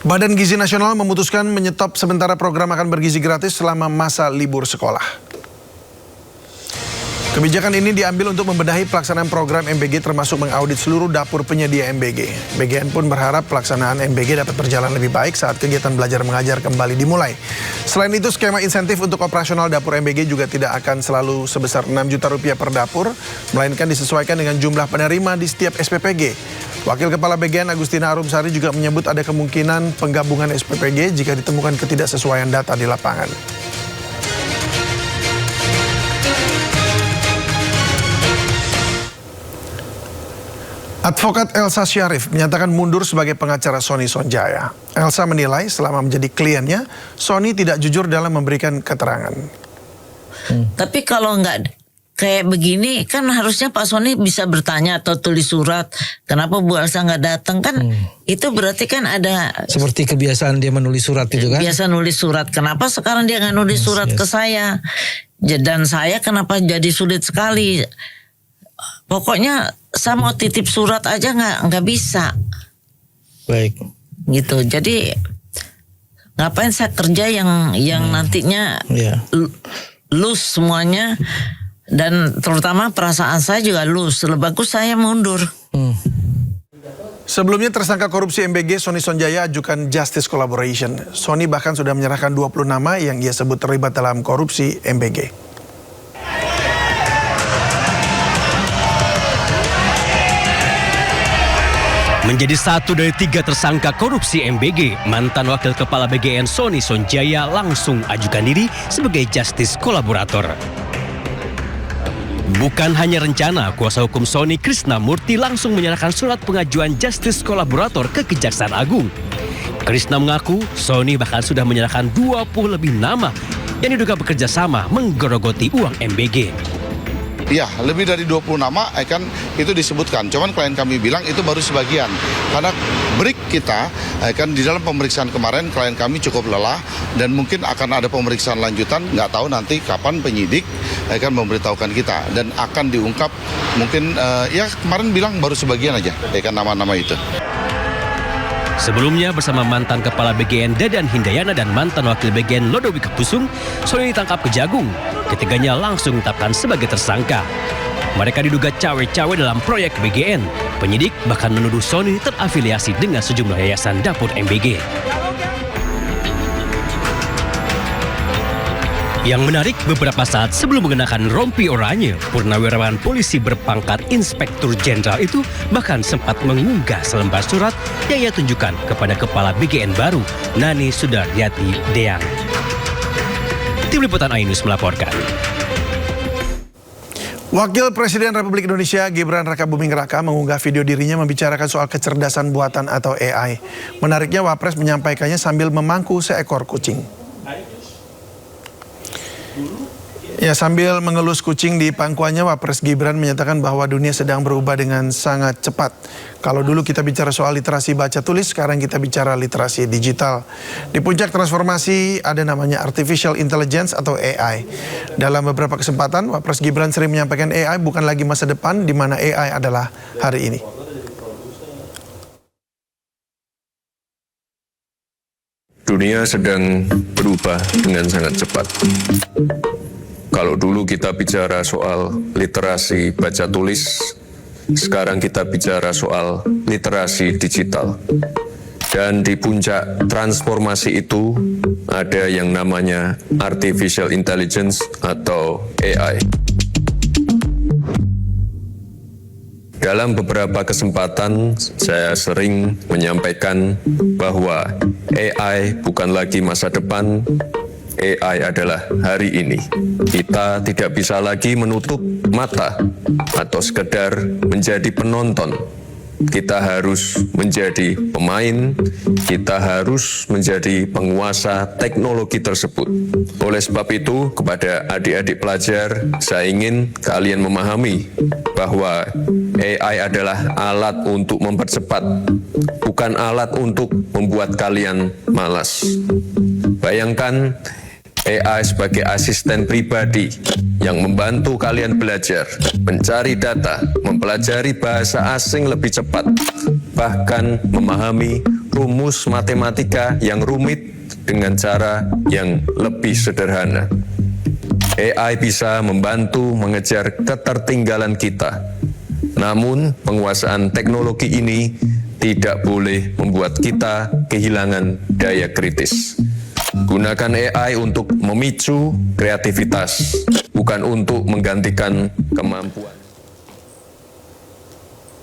Badan Gizi Nasional memutuskan menyetop sementara program makan bergizi gratis selama masa libur sekolah. Kebijakan ini diambil untuk membenahi pelaksanaan program MBG termasuk mengaudit seluruh dapur penyedia MBG. BGN pun berharap pelaksanaan MBG dapat berjalan lebih baik saat kegiatan belajar mengajar kembali dimulai. Selain itu, skema insentif untuk operasional dapur MBG juga tidak akan selalu sebesar 6 juta rupiah per dapur, melainkan disesuaikan dengan jumlah penerima di setiap SPPG. Wakil Kepala BGN Agustina Arumsari juga menyebut ada kemungkinan penggabungan SPPG jika ditemukan ketidaksesuaian data di lapangan. Advokat Elsa Syarif menyatakan mundur sebagai pengacara Sony Sonjaya. Elsa menilai selama menjadi kliennya, Sony tidak jujur dalam memberikan keterangan. Tapi kalau nggak kayak begini, kan harusnya Pak Sony bisa bertanya atau tulis surat. Kenapa Bu Elsa nggak datang? Kan itu berarti kan ada... Seperti kebiasaan dia menulis surat itu kan? Biasa nulis surat. Kenapa sekarang dia nggak nulis surat ke saya? Dan saya kenapa jadi sulit sekali? Pokoknya saya mau titip surat aja nggak bisa. Baik. Gitu. Jadi ngapain saya kerja yang nantinya loose semuanya, dan terutama perasaan saya juga loose. Lebih bagus saya mundur. Sebelumnya tersangka korupsi MBG Sony Sonjaya ajukan justice collaboration. Sony bahkan sudah menyerahkan 20 nama yang ia sebut terlibat dalam korupsi MBG. Menjadi satu dari 3 tersangka korupsi MBG, mantan Wakil Kepala BGN Sony Sonjaya langsung ajukan diri sebagai justice kolaborator. Bukan hanya rencana, kuasa hukum Sony Krishna Murti langsung menyerahkan surat pengajuan justice kolaborator ke Kejaksaan Agung. Krishna mengaku Sony bahkan sudah menyerahkan 20 lebih nama yang diduga bekerja sama menggerogoti uang MBG. Ya, lebih dari 20 nama kan itu disebutkan. Cuman klien kami bilang itu baru sebagian. Karena break kita kan di dalam pemeriksaan kemarin klien kami cukup lelah dan mungkin akan ada pemeriksaan lanjutan. Nggak tahu nanti kapan penyidik akan memberitahukan kita dan akan diungkap mungkin ya kemarin bilang baru sebagian aja kan nama-nama itu. Sebelumnya bersama mantan Kepala BGN Dadan Hindayana dan mantan Wakil BGN Lodowika Pusung, Sony ditangkap Kejagung. Ketiganya langsung ditetapkan sebagai tersangka. Mereka diduga cawe-cawe dalam proyek BGN. Penyidik bahkan menuduh Sony terafiliasi dengan sejumlah yayasan dapur MBG. Yang menarik, beberapa saat sebelum mengenakan rompi oranye, purnawirawan polisi berpangkat Inspektur Jenderal itu bahkan sempat mengunggah selembar surat yang ia tunjukkan kepada Kepala BGN baru, Nani Sudaryati Deang. Tim Liputan Ainus melaporkan. Wakil Presiden Republik Indonesia Gibran Rakabuming Raka mengunggah video dirinya membicarakan soal kecerdasan buatan atau AI. Menariknya, Wapres menyampaikannya sambil memangku seekor kucing. Ya, sambil mengelus kucing di pangkuannya, Wapres Gibran menyatakan bahwa dunia sedang berubah dengan sangat cepat. Kalau dulu kita bicara soal literasi baca tulis, sekarang kita bicara literasi digital. Di puncak transformasi ada namanya Artificial Intelligence atau AI. Dalam beberapa kesempatan, Wapres Gibran sering menyampaikan AI bukan lagi masa depan, di mana AI adalah hari ini. Dunia sedang berubah dengan sangat cepat. Kalau dulu kita bicara soal literasi baca tulis, sekarang kita bicara soal literasi digital. Dan di puncak transformasi itu ada yang namanya Artificial Intelligence atau AI. Dalam beberapa kesempatan, saya sering menyampaikan bahwa AI bukan lagi masa depan, AI adalah hari ini. Kita tidak bisa lagi menutup mata atau sekedar menjadi penonton. Kita harus menjadi pemain, kita harus menjadi penguasa teknologi tersebut. Oleh sebab itu, kepada adik-adik pelajar, saya ingin kalian memahami bahwa AI adalah alat untuk mempercepat, bukan alat untuk membuat kalian malas. Bayangkan AI sebagai asisten pribadi yang membantu kalian belajar, mencari data, mempelajari bahasa asing lebih cepat, bahkan memahami rumus matematika yang rumit dengan cara yang lebih sederhana. AI bisa membantu mengejar ketertinggalan kita. Namun, penguasaan teknologi ini tidak boleh membuat kita kehilangan daya kritis. Gunakan AI untuk memicu kreativitas, bukan untuk menggantikan kemampuan.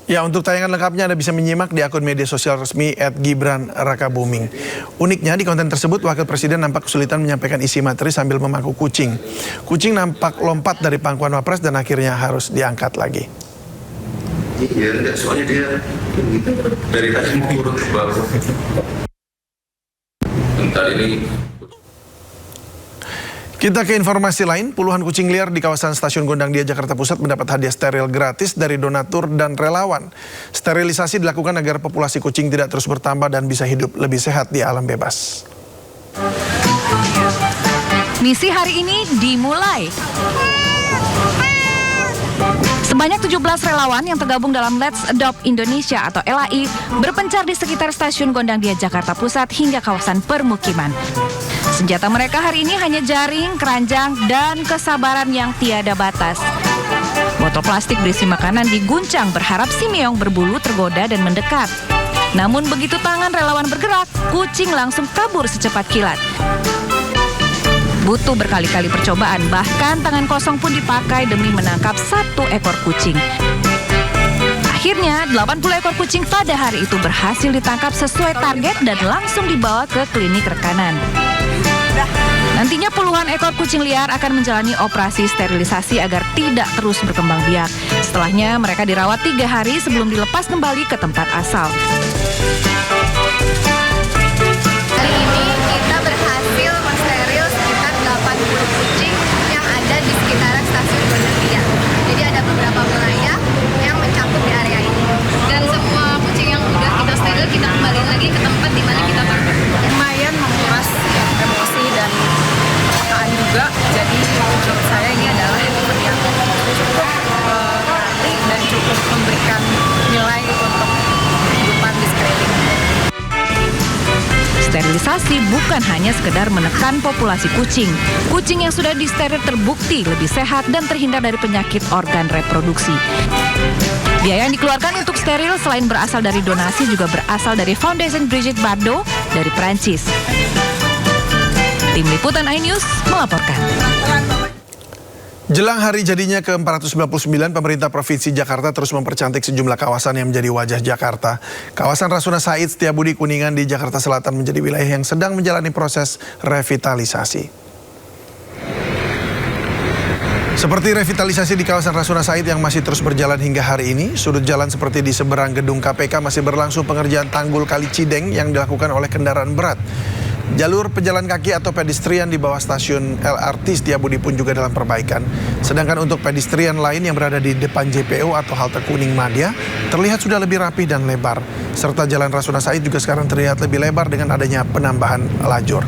Ya, untuk tayangan lengkapnya Anda bisa menyimak di akun media sosial resmi @gibran_rakabuming. Uniknya di konten tersebut, Wakil Presiden nampak kesulitan menyampaikan isi materi sambil memangku kucing. Kucing nampak lompat dari pangkuan Wapres dan akhirnya harus diangkat lagi. Iya, soalnya dia dari tadi mau turun ke bawah. Bentar ini. Kita ke informasi lain, puluhan kucing liar di kawasan Stasiun Gondangdia, Jakarta Pusat mendapat hadiah steril gratis dari donatur dan relawan. Sterilisasi dilakukan agar populasi kucing tidak terus bertambah dan bisa hidup lebih sehat di alam bebas. Misi hari ini dimulai. Sebanyak 17 relawan yang tergabung dalam Let's Adopt Indonesia atau LAI berpencar di sekitar Stasiun Gondangdia, Jakarta Pusat hingga kawasan permukiman. Senjata mereka hari ini hanya jaring, keranjang, dan kesabaran yang tiada batas. Botol plastik berisi makanan diguncang berharap si meong berbulu tergoda dan mendekat. Namun begitu tangan relawan bergerak, kucing langsung kabur secepat kilat. Butuh berkali-kali percobaan, bahkan tangan kosong pun dipakai demi menangkap satu ekor kucing. Akhirnya, 80 ekor kucing pada hari itu berhasil ditangkap sesuai target dan langsung dibawa ke klinik rekanan. Nantinya puluhan ekor kucing liar akan menjalani operasi sterilisasi agar tidak terus berkembang biak. Setelahnya, mereka dirawat 3 hari sebelum dilepas kembali ke tempat asal. Hari ini kita berhasil mensteril sekitar 80 kucing yang ada di sekitaran Stasiun Gondangdia. Jadi ada beberapa wilayah yang mencakup di area ini. Dan semua kucing yang udah kita steril kita kembali lagi ke tempat di mana kita pakai. Lumayan menguras emosi dan perasaan juga. Jadi menurut saya ini adalah event yang cukup berarti dan cukup memberikan nilai untuk kehidupan di sekeliling. Sterilisasi bukan hanya sekedar menekan populasi kucing. Kucing yang sudah disteril terbukti lebih sehat dan terhindar dari penyakit organ reproduksi. Biaya yang dikeluarkan untuk steril selain berasal dari donasi juga berasal dari Foundation Brigitte Bardot dari Perancis. Tim Liputan iNews melaporkan. Jelang hari jadinya ke-499, pemerintah Provinsi Jakarta terus mempercantik sejumlah kawasan yang menjadi wajah Jakarta. Kawasan Rasuna Said, Setiabudi, Kuningan di Jakarta Selatan menjadi wilayah yang sedang menjalani proses revitalisasi. Seperti revitalisasi di kawasan Rasuna Said yang masih terus berjalan hingga hari ini, sudut jalan seperti di seberang gedung KPK masih berlangsung pengerjaan tanggul Kali Cideng yang dilakukan oleh kendaraan berat. Jalur pejalan kaki atau pedestrian di bawah stasiun LRT Setiabudi pun juga dalam perbaikan. Sedangkan untuk pedestrian lain yang berada di depan JPO atau halte Kuning Madya terlihat sudah lebih rapi dan lebar. Serta jalan Rasuna Said juga sekarang terlihat lebih lebar dengan adanya penambahan lajur.